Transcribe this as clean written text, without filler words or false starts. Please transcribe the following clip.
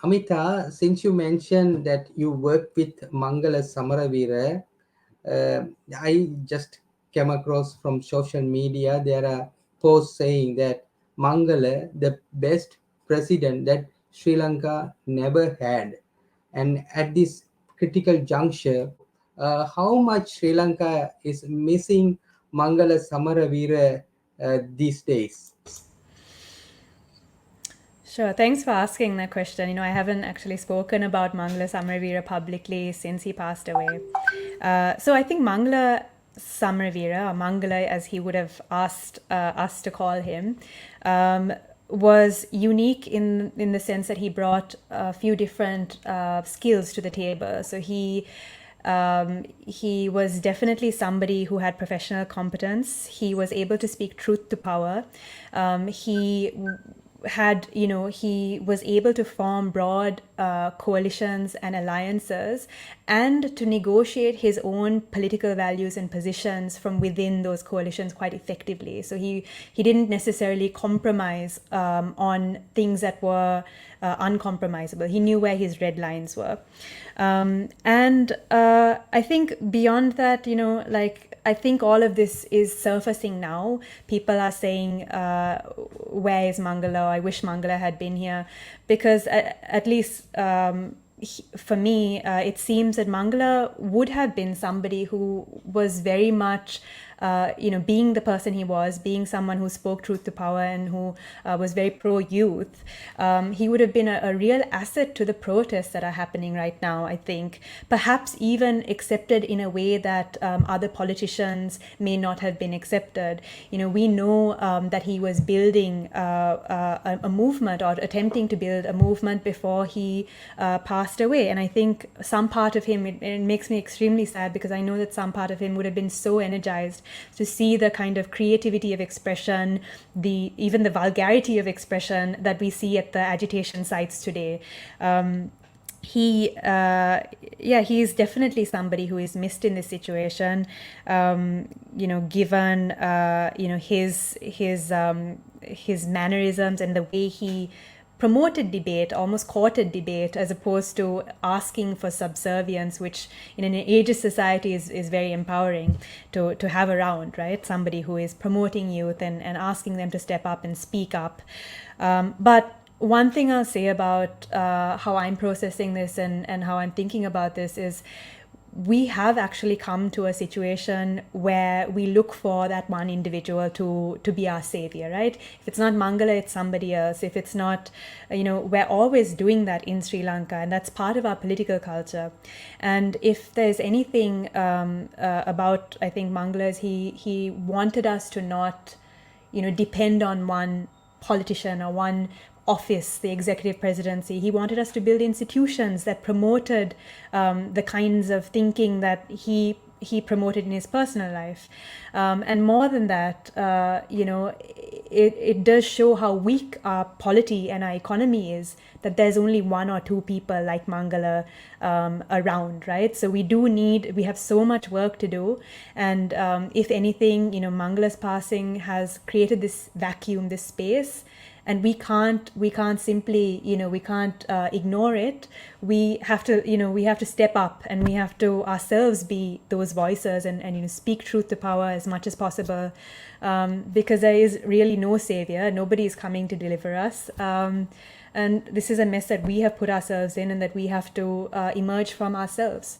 Amita, since you mentioned that you work with Mangala Samaravira, uh, I just came across from social media. There are posts saying that Mangala, the best president that Sri Lanka never had, and at this critical juncture, how much Sri Lanka is missing Mangala Samaravira these days? Sure. Thanks for asking that question. I haven't actually spoken about Mangala Samaravira publicly since he passed away. So I think Mangala Samaravira, or Mangala as he would have asked us to call him, was unique in the sense that he brought a few different skills to the table. So he was definitely somebody who had professional competence. He was able to speak truth to power. He was able to form broad coalitions and alliances and to negotiate his own political values and positions from within those coalitions quite effectively. So he didn't necessarily compromise on things that were uncompromisable. He knew where his red lines were. And I think beyond that, I think all of this is surfacing now. People are saying, where is Mangala? I wish Mangala had been here. Because at least for me, it seems that Mangala would have been somebody who was very much, being the person he was, being someone who spoke truth to power and who was very pro-youth, he would have been a real asset to the protests that are happening right now, I think. Perhaps even accepted in a way that other politicians may not have been accepted. We know that he was building a movement or attempting to build a movement before he passed away. And I think some part of him, it makes me extremely sad because I know that some part of him would have been so energized to see the kind of creativity of expression, even the vulgarity of expression that we see at the agitation sites today. He's definitely somebody who is missed in this situation. Given his mannerisms and the way he promoted debate, almost courted debate, as opposed to asking for subservience, which in an ageist society is very empowering to have around, right? Somebody who is promoting youth and asking them to step up and speak up. But one thing I'll say about how I'm processing this and how I'm thinking about this is we have actually come to a situation where we look for that one individual to be our savior, right? If it's not Mangala, it's somebody else. If it's not, we're always doing that in Sri Lanka, and that's part of our political culture. And if there's anything about, I think, Mangala, is he wanted us to not, depend on one politician or one office, the executive presidency. He wanted us to build institutions that promoted the kinds of thinking that he promoted in his personal life. And more than that, it does show how weak our polity and our economy is, that there's only one or two people like Mangala around, right? So we have so much work to do. And if anything, Mangala's passing has created this vacuum, this space, and we can't simply, we can't ignore it. We have to step up, and we have to ourselves be those voices and speak truth to power as much as possible, because there is really no savior. Nobody is coming to deliver us, and this is a mess that we have put ourselves in and that we have to emerge from ourselves.